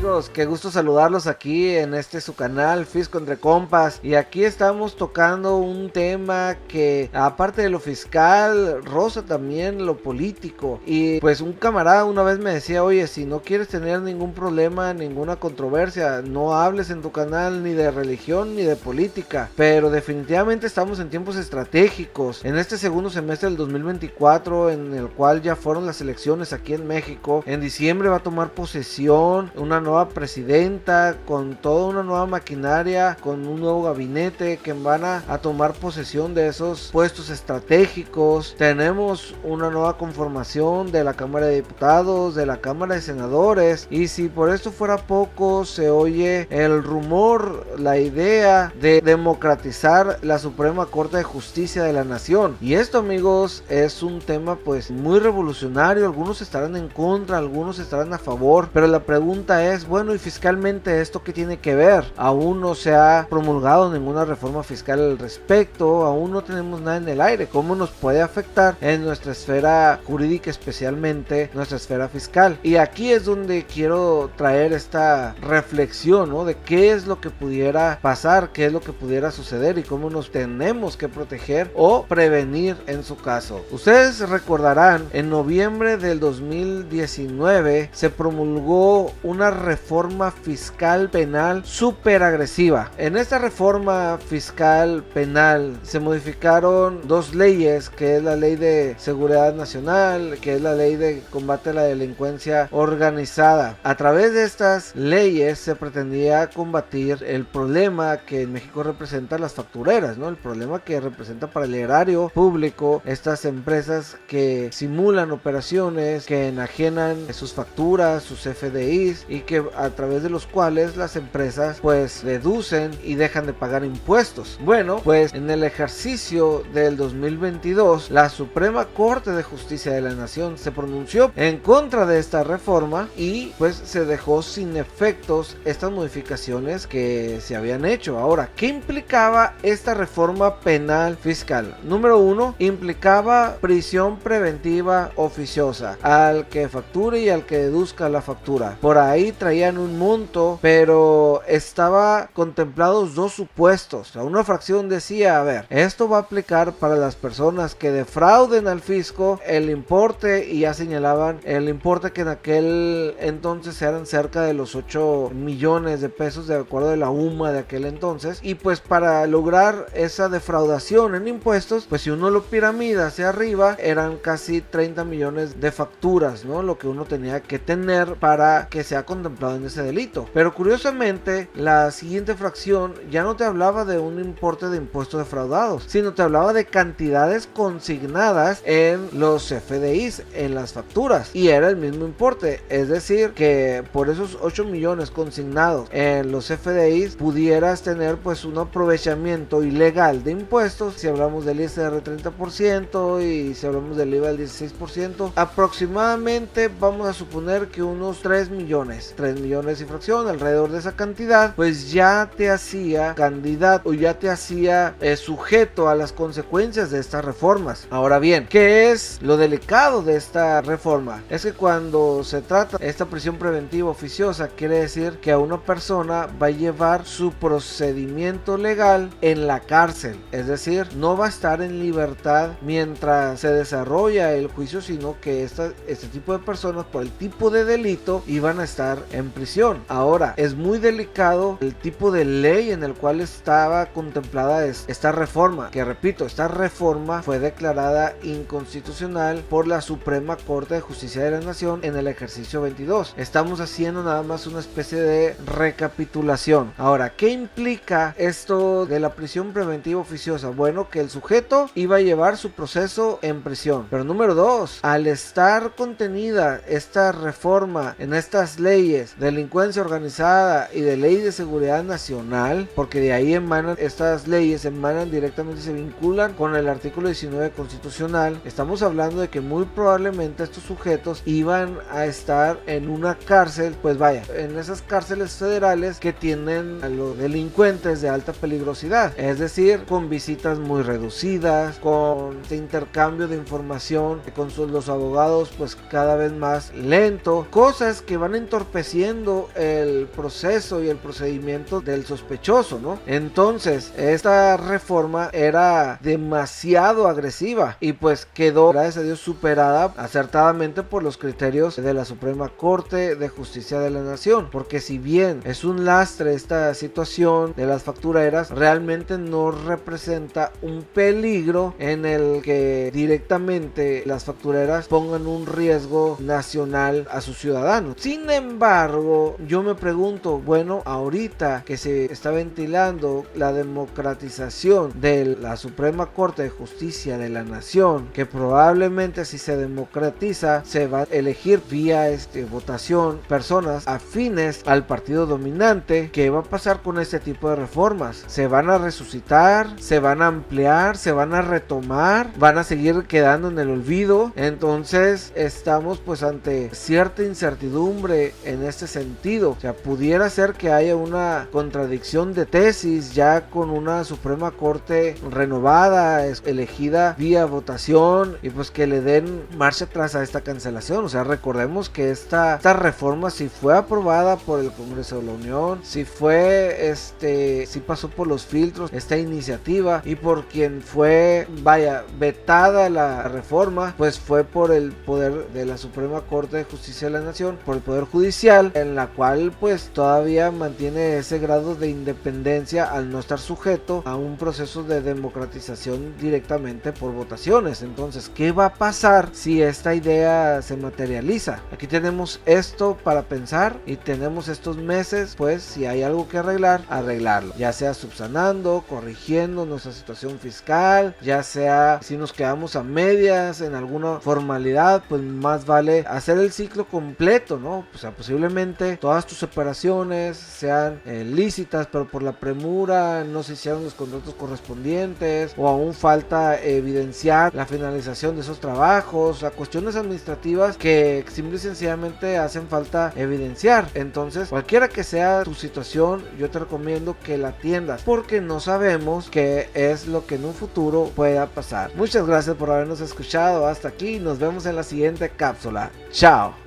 amigos? Qué gusto saludarlos aquí en su canal Fisco Entre Compas. Y aquí estamos tocando un tema que, aparte de lo fiscal, roza también lo político. Y pues un camarada una vez me decía: oye, si no quieres tener ningún problema, ninguna controversia, no hables en tu canal ni de religión ni de política. Pero definitivamente estamos en tiempos estratégicos. En este segundo semestre del 2024, en el cual ya fueron las elecciones aquí en México, en diciembre va a tomar posesión una nueva presidenta con toda una nueva maquinaria, con un nuevo gabinete que van a tomar posesión de esos puestos estratégicos. Tenemos una nueva conformación de la Cámara de Diputados, de la Cámara de Senadores, y si por esto fuera poco, se oye el rumor, la idea de democratizar la Suprema Corte de Justicia de la Nación. Y esto, amigos, es un tema pues muy revolucionario. Algunos estarán en contra, algunos estarán a favor, pero la pregunta es, bueno, ¿y fiscalmente esto qué tiene que ver? Aún no se ha promulgado ninguna reforma fiscal al respecto, aún no tenemos nada en el aire. ¿Cómo nos puede afectar en nuestra esfera jurídica, especialmente nuestra esfera fiscal? Y aquí es donde quiero traer esta reflexión, ¿no? De qué es lo que pudiera pasar, qué es lo que pudiera suceder y cómo nos tenemos que proteger o prevenir en su caso. Ustedes recordarán, en noviembre del 2019 se promulgó una reforma fiscal penal súper agresiva. En esta reforma fiscal penal se modificaron dos leyes, que es la Ley de Seguridad Nacional, que es la Ley de Combate a la Delincuencia Organizada. A través de estas leyes se pretendía combatir el problema que en México representa las factureras, ¿no? El problema que representa para el erario público estas empresas que simulan operaciones, que enajenan sus facturas, sus FDIs, y que a través de los cuales las empresas pues deducen y dejan de pagar impuestos. Bueno, pues en el ejercicio del 2022 la Suprema Corte de Justicia de la Nación se pronunció en contra de esta reforma y pues se dejó sin efectos estas modificaciones que se habían hecho. Ahora, ¿qué implicaba esta reforma penal fiscal? Número uno, implicaba prisión preventiva oficiosa al que facture y al que deduzca la factura. Por ahí traían un monto, pero estaba contemplados dos supuestos. O sea, una fracción decía, a ver, esto va a aplicar para las personas que defrauden al fisco el importe, y ya señalaban el importe que en aquel entonces eran cerca de los 8 millones de pesos de acuerdo a la UMA de aquel entonces. Y pues para lograr esa defraudación en impuestos, pues si uno lo piramida hacia arriba, eran casi 30 millones de facturas, ¿no? Lo que uno tenía que tener para que sea contemplado en ese delito. Pero curiosamente, la siguiente fracción ya no te hablaba de un importe de impuestos defraudados, sino te hablaba de cantidades consignadas en los FDIs, en las facturas, y era el mismo importe. Es decir, que por esos 8 millones consignados en los FDIs pudieras tener pues un aprovechamiento ilegal de impuestos. Si hablamos del ISR 30% y si hablamos del IVA del 16%, aproximadamente vamos a suponer que unos 3 millones y fracción, alrededor de esa cantidad, pues ya te hacía candidato o ya te hacía sujeto a las consecuencias de estas reformas. Ahora bien, ¿qué es lo delicado de esta reforma? Es que cuando se trata de esta prisión preventiva oficiosa, quiere decir que a una persona va a llevar su procedimiento legal en la cárcel, es decir, no va a estar en libertad mientras se desarrolla el juicio, sino que este tipo de personas, por el tipo de delito, iban a estar en prisión. Ahora, es muy delicado el tipo de ley en el cual estaba contemplada esta reforma, que repito, esta reforma fue declarada inconstitucional por la Suprema Corte de Justicia de la Nación en el ejercicio 22. Estamos haciendo nada más una especie de recapitulación. Ahora, ¿qué implica esto de la prisión preventiva oficiosa? Bueno, que el sujeto iba a llevar su proceso en prisión. Pero número dos, al estar contenida esta reforma en estas leyes, delincuencia organizada y de ley de seguridad nacional, porque de ahí emanan estas leyes, emanan directamente, se vinculan con el artículo 19 constitucional. Estamos hablando de que muy probablemente estos sujetos iban a estar en una cárcel, pues vaya, en esas cárceles federales que tienen a los delincuentes de alta peligrosidad, es decir, con visitas muy reducidas, con este intercambio de información con los abogados pues cada vez más lento, cosas que van entorpeciendo haciendo el proceso y el procedimiento del sospechoso, ¿no? Entonces, esta reforma era demasiado agresiva y pues quedó, gracias a Dios, superada acertadamente por los criterios de la Suprema Corte de Justicia de la Nación, porque si bien es un lastre esta situación de las factureras, realmente no representa un peligro en el que directamente las factureras pongan un riesgo nacional a sus ciudadanos. Sin embargo, yo me pregunto, bueno, ahorita que se está ventilando la democratización de la Suprema Corte de Justicia de la Nación, que probablemente si se democratiza se va a elegir vía votación personas afines al partido dominante, ¿qué va a pasar con este tipo de reformas? ¿Se van a resucitar? ¿Se van a ampliar? ¿Se van a retomar? ¿Van a seguir quedando en el olvido? Entonces estamos pues ante cierta incertidumbre en este sentido. O sea, pudiera ser que haya una contradicción de tesis ya con una Suprema Corte renovada, elegida vía votación, y pues que le den marcha atrás a esta cancelación. O sea, recordemos que esta reforma si fue aprobada por el Congreso de la Unión, si fue si pasó por los filtros esta iniciativa, y por quien fue vetada la reforma, pues fue por el poder de la Suprema Corte de Justicia de la Nación, por el poder judicial, en la cual pues todavía mantiene ese grado de independencia al no estar sujeto a un proceso de democratización directamente por votaciones. Entonces, ¿qué va a pasar si esta idea se materializa? Aquí tenemos esto para pensar y tenemos estos meses, pues si hay algo que arreglarlo, ya sea subsanando, corrigiendo nuestra situación fiscal, ya sea si nos quedamos a medias en alguna formalidad, pues más vale hacer el ciclo completo, ¿no? O sea, posiblemente todas tus operaciones sean lícitas, pero por la premura no se hicieron los contratos correspondientes, o aún falta evidenciar la finalización de esos trabajos, o sea, cuestiones administrativas que simple y sencillamente hacen falta evidenciar. Entonces, cualquiera que sea tu situación, yo te recomiendo que la atiendas, porque no sabemos qué es lo que en un futuro pueda pasar. Muchas gracias por habernos escuchado hasta aquí. Nos vemos en la siguiente cápsula. Chao.